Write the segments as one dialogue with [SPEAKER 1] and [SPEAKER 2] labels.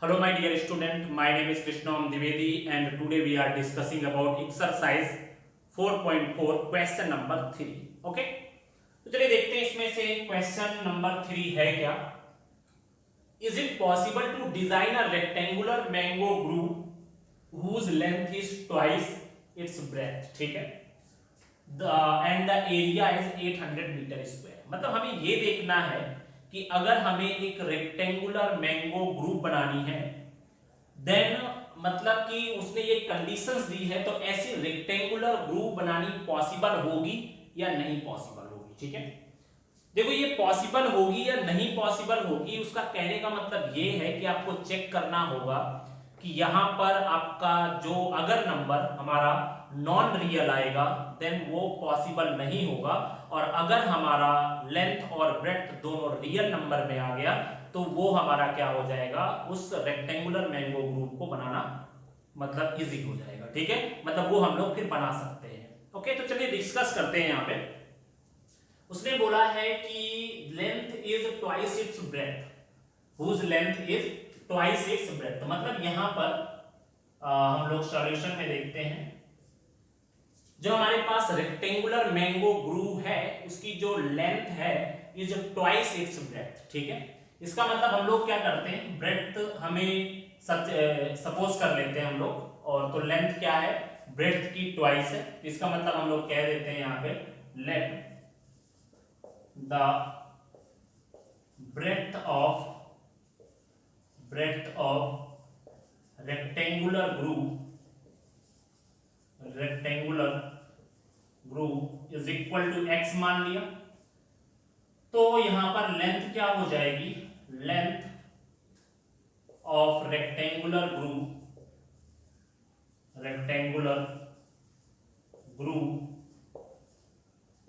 [SPEAKER 1] Hello my dear student, my name is Krishnam Dwivedi and today we are discussing about exercise 4.4 question number 3. Okay? तो चलिए देखते हैं इसमें से question number 3 है क्या. Is it possible to design a rectangular mango groove whose length is twice its breadth? ठीक है. And the area is 800 metre square. मतलब हमें ये देखना है कि अगर हमें एक रेक्टेंगुलर मैंगो ग्रुप बनानी है देन मतलब कि उसने ये कंडीशंस दी है तो ऐसी रेक्टेंगुलर ग्रुप बनानी पॉसिबल होगी या नहीं पॉसिबल होगी. ठीक है, देखो ये पॉसिबल होगी या नहीं पॉसिबल होगी उसका कहने का मतलब ये है कि आपको चेक करना होगा कि यहां पर आपका जो अगर नंबर हमारा नॉन रियल आएगा देन वो पॉसिबल नहीं होगा, और अगर हमारा लेंथ और ब्रेड्थ दोनों रियल नंबर में आ गया तो वो हमारा क्या हो जाएगा, उस रेक्टेंगुलर मैंगो ग्रुप को बनाना मतलब इजी हो जाएगा. ठीक है, मतलब वो हम लोग फिर बना सकते हैं. ओके, तो चलिए डिस्कस करते हैं. यहाँ पे उसने बोला है कि length is twice its breadth, whose length is twice its breadth. मतलब यहां पर हम लोग सॉल्यूशन में देखते हैं जो हमारे पास रेक्टेंगुलर मैंगो ग्रुव है उसकी जो लेंथ है इज ट्वाइस इट्स ब्रेड्थ. ठीक है, इसका मतलब हम लोग क्या करते हैं, ब्रेड्थ हमें सपोज कर लेते हैं हम लोग, और तो लेंथ क्या है ब्रेड्थ की ट्वाइस है. इसका मतलब हम लोग कह देते हैं यहाँ पे let the breadth of rectangular group is equal to x मान लिया. तो यहां पर लेंथ क्या हो जाएगी, length of rectangular group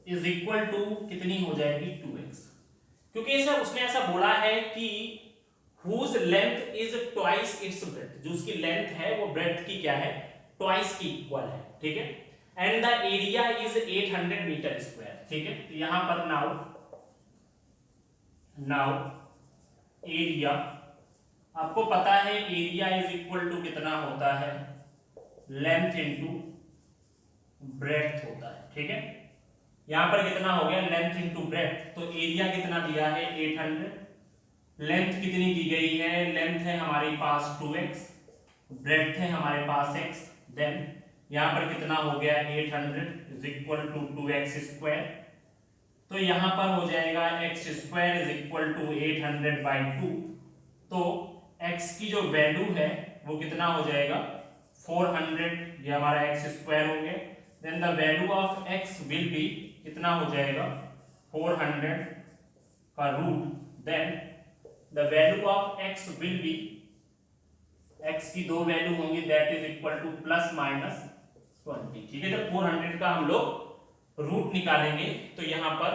[SPEAKER 1] is equal to कितनी हो जाएगी 2x, क्योंकि ऐसा उसने ऐसा बोला है कि whose length is twice its breadth, जो उसकी लेंथ है वो ब्रेड्थ की क्या है, ट्वाइस की इक्वल है. ठीक है, and the area is 800 metre square. ठीक है, तो यहां पर नाउ एरिया आपको पता है एरिया इज इक्वल टू कितना होता है, लेंथ इनटू ब्रेड्थ होता है. ठीक है, यहां पर कितना हो गया लेंथ इनटू ब्रेड्थ, तो एरिया कितना दिया है 800, लेंथ कितनी दी गई है, लेंथ है हमारे पास 2x, ब्रेड्थ है हमारे पास x, देन यहां पर कितना हो गया 800 is equal to 2x square. तो यहां पर हो जाएगा x square is equal to 800/2. तो x की जो वैल्यू है वो कितना हो जाएगा 400, ये हमारा x स्क्वायर हो गया. Then the value of x will be कितना हो जाएगा 400 का root, then the value of x will be, x की दो वैल्यू होंगी that is equal to plus minus 20. ठीक है, जब 400 का हम लोग रूट निकालेंगे तो यहां पर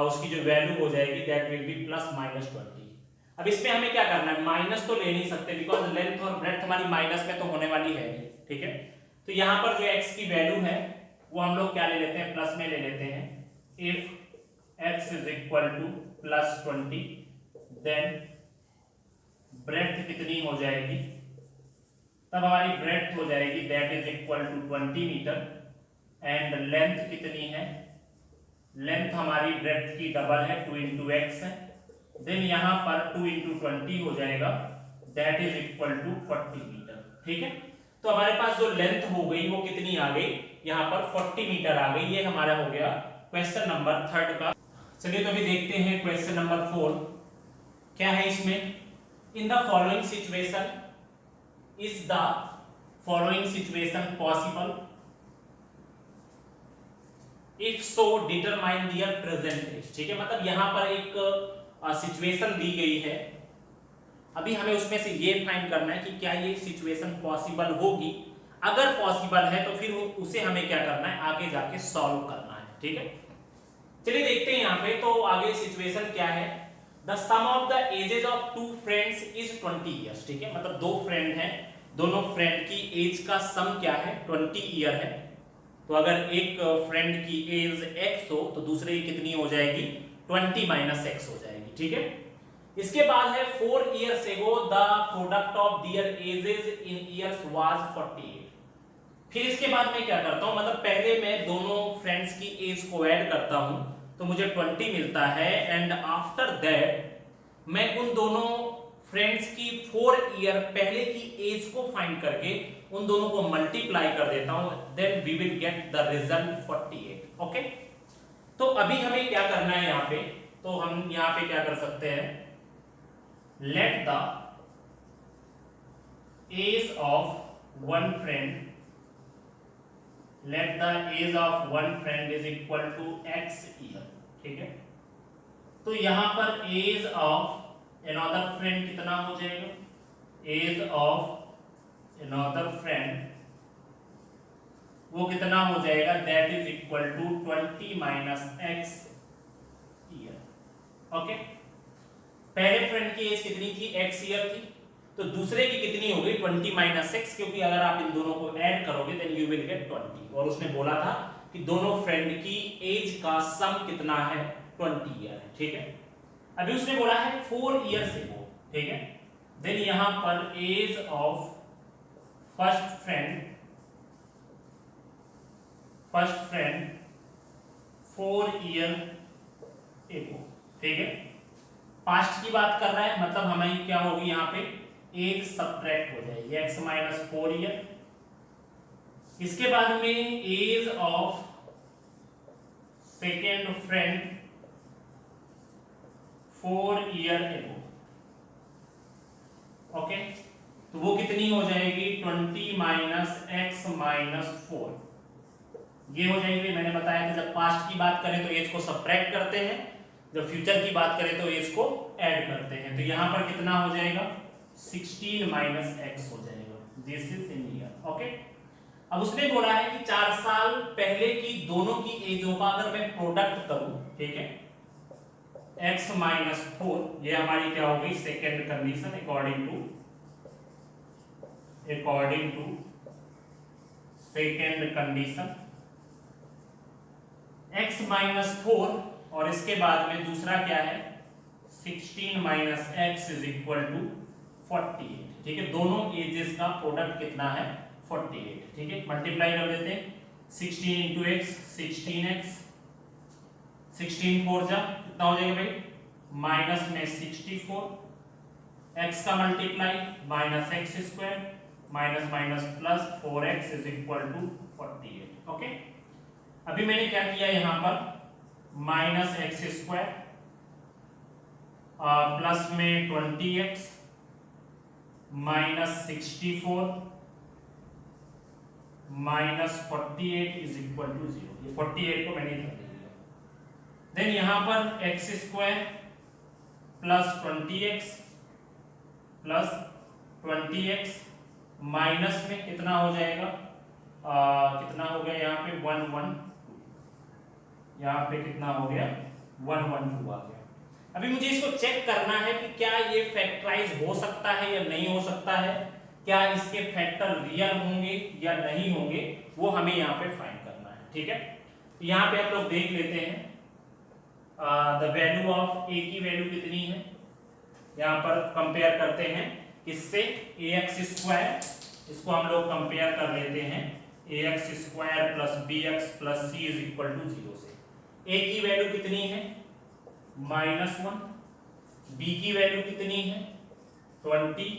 [SPEAKER 1] उसकी जो वैल्यू हो जाएगी that will be plus minus 20. अब इसमें हमें क्या करना है, माइनस तो ले नहीं सकते बिकॉज लेंथ और ब्रेड्थ हमारी माइनस में तो होने वाली है नहीं. ठीक है, तो यहां पर जो x की वैल्यू है वो हम लोग क्या ले लेते हैं, प्लस में ले लेते हैं. If x is equal to plus 20 then breadth कितनी हो जाएगी, तब हमारी ब्रेड्थ हो जाएगी that is equal to 20 metre, and length कितनी है, लेंथ हमारी ब्रेड्थ की डबल है 2 इंटू एक्स है. देन यहां पर 2 इंटू 20 हो जाएगा that is equal to 40 metre. ठीक है, तो हमारे पास जो लेंथ हो गई वो कितनी आ गई, यहां पर 40 मीटर आ गई. ये हमारा हो गया क्वेश्चन नंबर 3 का. चलिए तो अभी देखते हैं क्वेश्चन नंबर 4 क्या है. इसमें in the following situation is the following situation possible, if so determine their present age. ठीक है, मतलब यहां पर एक सिचुएशन दी गई है, अभी हमें उसमें से ये फाइंड करना है कि क्या ये सिचुएशन पॉसिबल होगी. अगर पॉसिबल है तो फिर उसे हमें क्या करना है, आगे जाके सॉल्व करना है. ठीक है, चलिए देखते हैं यहाँ पे. तो आगे सिचुएशन क्या है, the sum of the ages of two friends is 20 years. ठीक है, मतलब दो फ्रेंड हैं, दोनों फ्रेंड की एज का सम क्या है 20 ईयर है. तो अगर एक फ्रेंड की एज x हो तो दूसरे की कितनी हो जाएगी 20 - x हो जाएगी. ठीक है, इसके बाद है 4 years ago the product of their ages in years was 48। फिर इसके बाद मैं क्या करता हूं, मतलब पहले मैं दोनों फ्रेंड्स की एज को ऐड करता हूं तो मुझे 20 मिलता है, एंड आफ्टर दैट मैं उन दोनों फ्रेंड्स की 4 ईयर पहले की एज को फाइंड करके उन दोनों को मल्टीप्लाई कर देता हूं, then we will get the result 48। Okay, तो अभी हमें क्या करना है यहां पे, तो हम यहां पे क्या कर सकते हैं, let the age of one friend, let the age of one friend is equal to x year। ठीक है, तो यहां पर एज ऑफ another friend कितना हो जाएगा, एज ऑफ another friend वो कितना हो जाएगा, that is equal to 20 minus x year। Okay, पहले फ्रेंड की एज कितनी थी, x ईयर थी, तो दूसरे की कितनी होगी 20 माइनस एक्स, क्योंकि अगर आप इन दोनों को ऐड करोगे देन यू विल गेट 20। और उसने बोला था कि दोनों फ्रेंड की एज का सम कितना है, 20 ईयर है। ठीक है, अभी उसने बोला है 4 ईयर से वो, ठीक है, देन यहां पर age of first friend 4 year ago. ठीक है, पास्ट की बात कर रहा है, मतलब हमें क्या होगी यहाँ पे एज सब्ट्रैक्ट हो जाएगी, x माइनस 4 ईयर। इसके बाद में age of second friend 4 year ago. Okay, तो वो कितनी हो जाएगी 20 माइनस एक्स माइनस 4। ये हो जाएगी, मैंने बताया था जब पास्ट की बात करें तो एज को सब्ट्रैक्ट करते हैं, जब फ्यूचर की बात करें तो एज को ऐड करते हैं। तो यहां पर कितना हो जाएगा 16 माइनस एक्स हो जाएगा, this is in year. Okay, अब उसने बोला है कि 4 साल पहले की दोनों की एजों का अगर मैं प्रोडक्ट करूं, ठीक है, x माइनस 4, ये हमारी क्या होगी second condition according to second condition, x minus 4 और इसके बाद में दूसरा क्या है 16 minus x is equal to 48। ठीक है, दोनों एजेस का प्रोडक्ट कितना है 48। ठीक है, मल्टीप्लाई कर देते हैं 16 इंटू एक्स 16x, 16 4 जा कितना हो जाएगा भाई माइनस में 64, x का multiply minus x square minus minus plus 4x is equal to 48। Okay, अभी मैंने क्या किया यहां पर माइनस एक्स स्क्वायर प्लस में 20x minus 64 minus 48 is equal to 0। ये 48 को मैंने इधर दे दिया, देन यहां पर x square plus 20x plus 20x minus में कितना हो जाएगा कितना हो गया यहाँ पे 112, यहाँ पे कितना हो गया 112 आ गया। अभी मुझे इसको चेक करना है कि क्या ये फैक्टराइज हो सकता है या नहीं हो सकता है, क्या इसके फैक्टर रियल होंगे या नहीं होंगे, वो हमें यहाँ पे फाइंड करना है। ठीक है, तो यहाँ पे हम लोग देख लेते हैं द वैल्यू ऑफ ए की वैल्यू कितनी है, यहाँ पर कंपेयर करते हैं किससे ax स्क्वायर, इसको हम लोग कंपेयर कर लेते हैं ax square plus bx plus c is equal to 0 से। a की वैल्यू कितनी है -1, b की वैल्यू कितनी है 20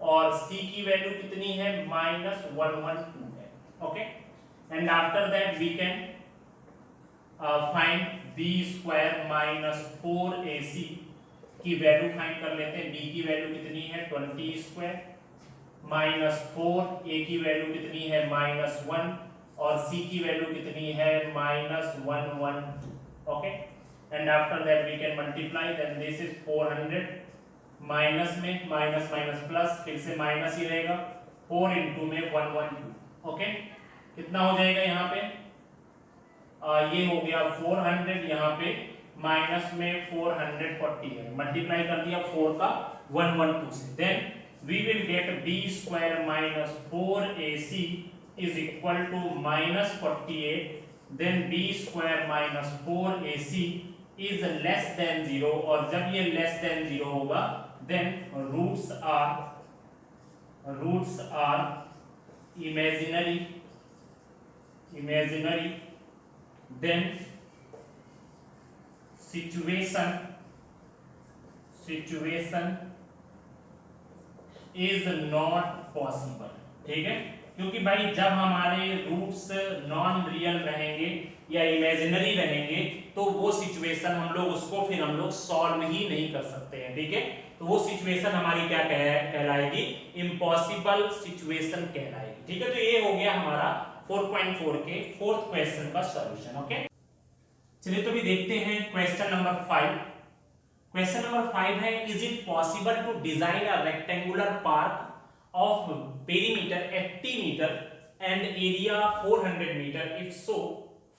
[SPEAKER 1] और c की वैल्यू कितनी है -112 है। Okay, and after that we can find b square minus 4ac की वैल्यू फाइंड कर लेते हैं। b की वैल्यू कितनी है 20 स्क्वायर माइनस 4, a की वैल्यू कितनी है -1 और c की वैल्यू कितनी है -112। Okay, and after that we can multiply, then this is 400 minus में माइनस माइनस प्लस, फिर से माइनस ही रहेगा 4 इंटू में 112। ओके, कितना हो जाएगा यहाँ पे ये हो गया 400, यहाँ पे माइनस में 440 है, मल्टीप्लाई कर दिया 4 का 112 से, then we will get b square minus 4ac is equal to -48, then b square minus 4ac is less than 0, और जब ये लेस देन 0 होगा then roots are imaginary, then situation is not possible. ठीक है, क्योंकि भाई जब हमारे रूट्स नॉन रियल रहेंगे या इमेजिनरी रहेंगे तो वो सिचुएशन हम लोग सॉल्व ही नहीं कर सकते हैं। ठीक है, तो वो सिचुएशन हमारी क्या कहलाएगी, इम्पॉसिबल सिचुएशन कहलाएगी। ठीक है, तो ये हो गया हमारा 4.4 के फोर्थ क्वेश्चन का सॉल्यूशन। ओके, चलिए तो भी देखते हैं क्वेश्चन नंबर 5। क्वेश्चन नंबर 5 है, is it possible to design a rectangular park of perimeter 80 meter and area 400 meter, if so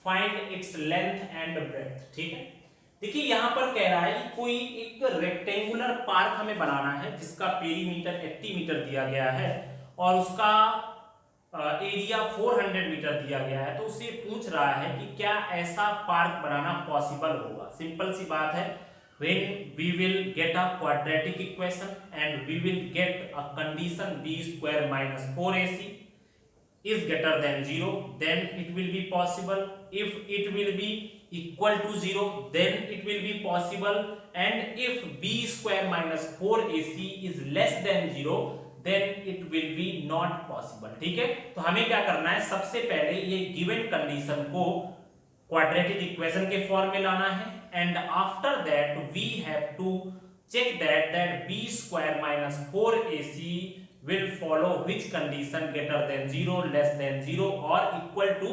[SPEAKER 1] find its length and breadth। ठीक है, देखिए यहां पर कह रहा है कि कोई एक रेक्टेंगुलर पार्क हमें बनाना है जिसका पेरीमीटर 80 मीटर दिया गया है और उसका एरिया 400 मीटर दिया गया है। तो उससे पूछ रहा है कि क्या ऐसा पार्क बनाना पॉसिबल होगा। सिंपल सी बात है, when we will get a quadratic equation and we will get a condition b square minus 4ac is greater than 0, then it will be possible. If it will be equal to 0, then it will be possible, and if b square minus 4ac is less than 0, then it will be not possible। ठीक है, तो हमें क्या करना है, सबसे पहले ये गिवन कंडीशन को क्वाड्रेटिक इक्वेशन के फॉर्म में लाना है, and after that we have to check that b square minus 4ac will follow which condition greater than 0, less than 0 or equal to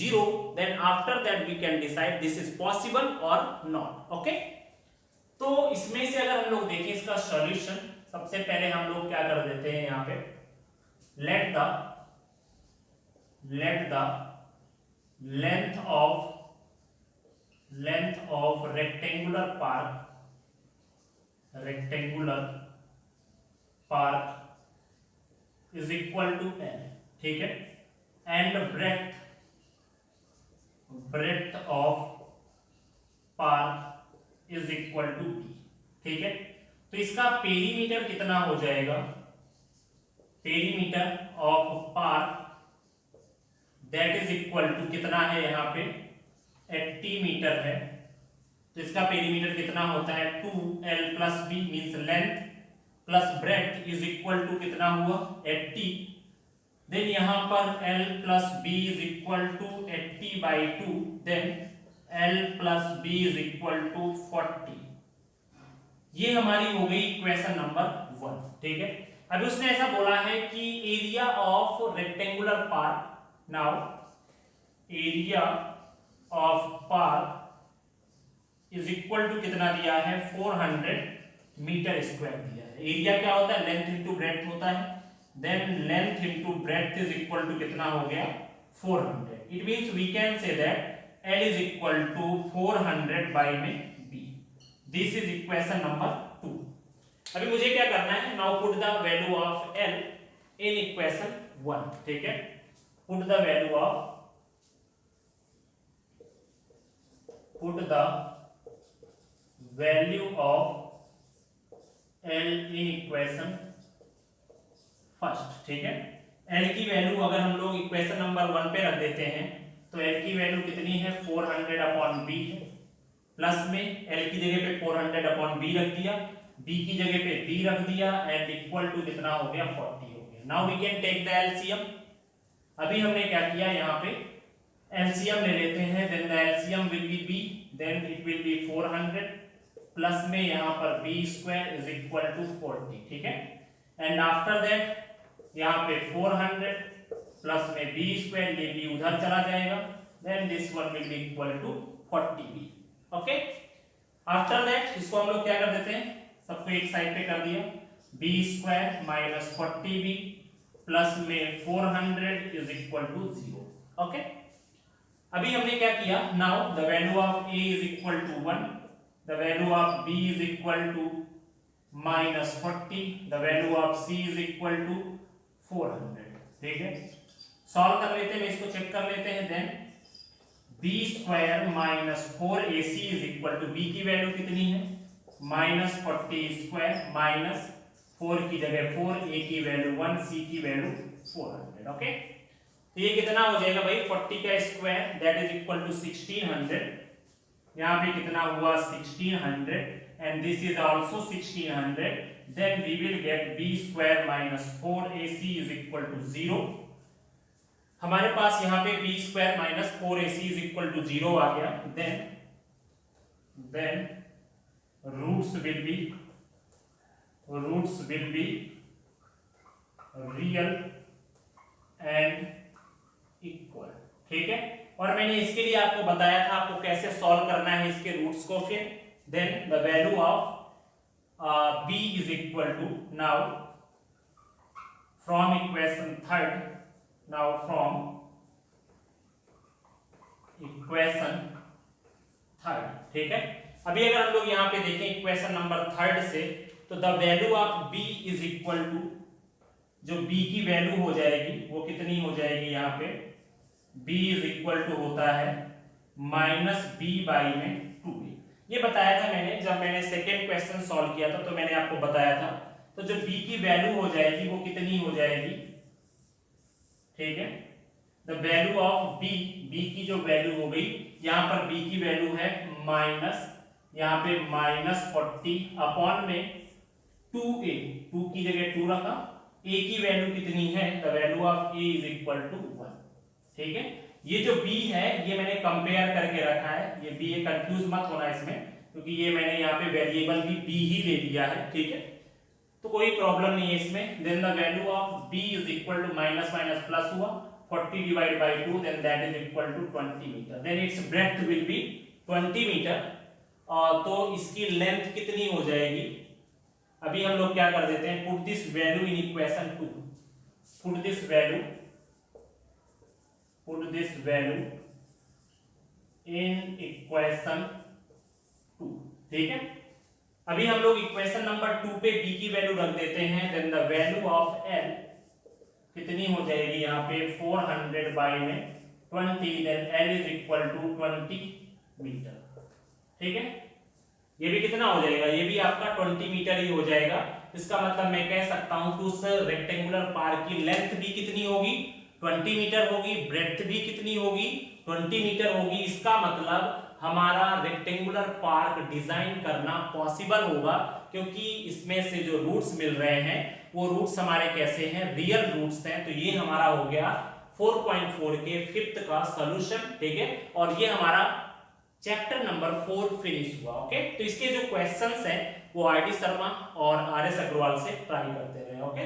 [SPEAKER 1] 0, then after that we can decide this is possible or not। okay, तो इसमें से अगर हम लोग देखें इसका solution, सबसे पहले हम लोग क्या कर देते हैं, यहाँ पे let the length of rectangular park is equal to n। ठीक है, and breadth of park is equal to b। ठीक है, तो इसका पेरीमीटर कितना हो जाएगा, perimeter of park that is equal to कितना है, यहाँ पे 80 मीटर है, तो इसका पेरीमीटर कितना होता है 2l plus b means length plus breadth is equal to कितना हुआ 80। देन यहाँ पर l plus b is equal to 80/2, then l plus b is equal to 40। ये हमारी हो गई इक्वेशन नंबर 1। ठीक है, अभी उसने ऐसा बोला है कि area of rectangular park, now area of park is equal to कितना दिया है 400 मीटर स्क्वायर दिया है। एरिया क्या होता है, लेंथ इंटू ब्रेड्थ होता है, then length into breadth is equal to कितना हो गया 400। It means we can say that L is equal to 400 by में B। This is equation number 2। अभी मुझे क्या करना है, now put the value of L in इक्वेशन 1। ठीक है, put the value of L in equation first. ठीक है, L की वैल्यू अगर हम लोग इक्वेशन नंबर 1 पे रख देते हैं तो L की वैल्यू कितनी है 400/b है, प्लस में L की जगह पे 400/b रख दिया, b की जगह पे b रख दिया, एंड इक्वल टू कितना हो गया 40 हो गया। Now we can take the LCM. अभी हमने क्या किया, यहाँ पे एलसीएम ले लेते हैं, then the LCM will be b, then it will be 400 plus में यहाँ पर b square is equal to 40। ठीक है, एंड आफ्टर दैट यहाँ पे 400 प्लस में b स्क्वायर, ये b उधर चला जाएगा, then this one will be equal to 40b। Okay, after that इसको हम लोग क्या कर देते हैं, सबको एक साइड पे कर दिया, b square minus 40b plus में 400 इज इक्वल टू 0। ओके, अभी हमने क्या किया, now the value of a is equal to 1, the value of b is equal to minus 40, the value of c is equal to 400। ठीक है, solve कर लेते हैं, इसको चेक कर लेते हैं, then B square minus 4ac is equal to B की वैल्यू कितनी है -40 स्क्वायर माइनस 4 की जगह 4, a की वैल्यू 1, c की वैल्यू 400। ओके, तो ये कितना हो जाएगा भाई 40 का square that is equal to 1600। यहाँ पे कितना हुआ 1600 and this is also 1600, then we will get b square minus 4ac is equal to 0। हमारे पास यहाँ पे b square minus 4ac is equal to 0 आ गया। Then roots will be real and equal. ठीक है, और मैंने इसके लिए आपको बताया था आपको कैसे सॉल्व करना है इसके रूट्स को। फिर then the value of b is equal to now from equation third, ठीक है। अभी अगर हम लोग यहाँ पे देखें इक्वेशन नंबर थर्ड से, तो the value of b is equal to, जो b की वैल्यू हो जाएगी वो कितनी हो जाएगी, यहाँ पे b इज इक्वल टू होता है माइनस b बाई में 2a। ये बताया था मैंने जब मैंने सेकेंड क्वेश्चन सॉल्व किया था, तो मैंने आपको बताया था। तो जो b की वैल्यू हो जाएगी वो कितनी हो जाएगी, ठीक है, द वैल्यू ऑफ b की जो वैल्यू हो गई, यहाँ पर b की वैल्यू है माइनस, यहाँ पे -40 अपॉन में 2a, 2 की जगह 2 रखा, a की वैल्यू कितनी है, the value of a is equal to 1। ठीक है, ये जो b है ये मैंने कंपेयर करके रखा है, ये b, ये कंफ्यूज मत होना इसमें, क्योंकि ये मैंने यहाँ पे वेरिएबल भी b ही ले लिया है। ठीक है, तो कोई प्रॉब्लम नहीं है इसमें। Then the value of b is equal to minus minus plus हुआ, 40 divide by 2, then that is equal to 20 metre. Then its breadth will be 20 metre. तो इसकी लेंथ कितनी हो जाएगी, अभी हम लोग क्या कर देते हैं, put this value in equation 2, put this value in equation 2। ठीक है, अभी हम लोग इक्वेशन नंबर 2 पे b की वैल्यू रख देते हैं। Then the value of l कितनी हो जाएगी, यहाँ पे 400 बाई में 20, then l is equal to 20 metre. ठीक है, ये भी कितना हो जाएगा, ये भी आपका 20 मीटर ही हो जाएगा। इसका मतलब मैं कह सकता हूं कि उस रेक्टेंगुलर पार्क की लेंथ भी कितनी होगी, 20 मीटर होगी, ब्रेड्थ भी कितनी होगी, 20 मीटर होगी। इसका मतलब हमारा रेक्टेंगुलर पार्क डिजाइन करना पॉसिबल होगा, क्योंकि इसमें से जो रूट्स मिल रहे हैं वो रूट्स हमारे कैसे हैं, रियल रूट्स हैं। तो ये हमारा हो गया 4.4 के 5th का सॉल्यूशन। ठीक है, और ये हमारा चैप्टर नंबर 4 फिनिश हुआ। ओके, तो इसके जो क्वेश्चंस हैं वो आर डी शर्मा और आर एस अग्रवाल से ट्राई करते रहे। ओके।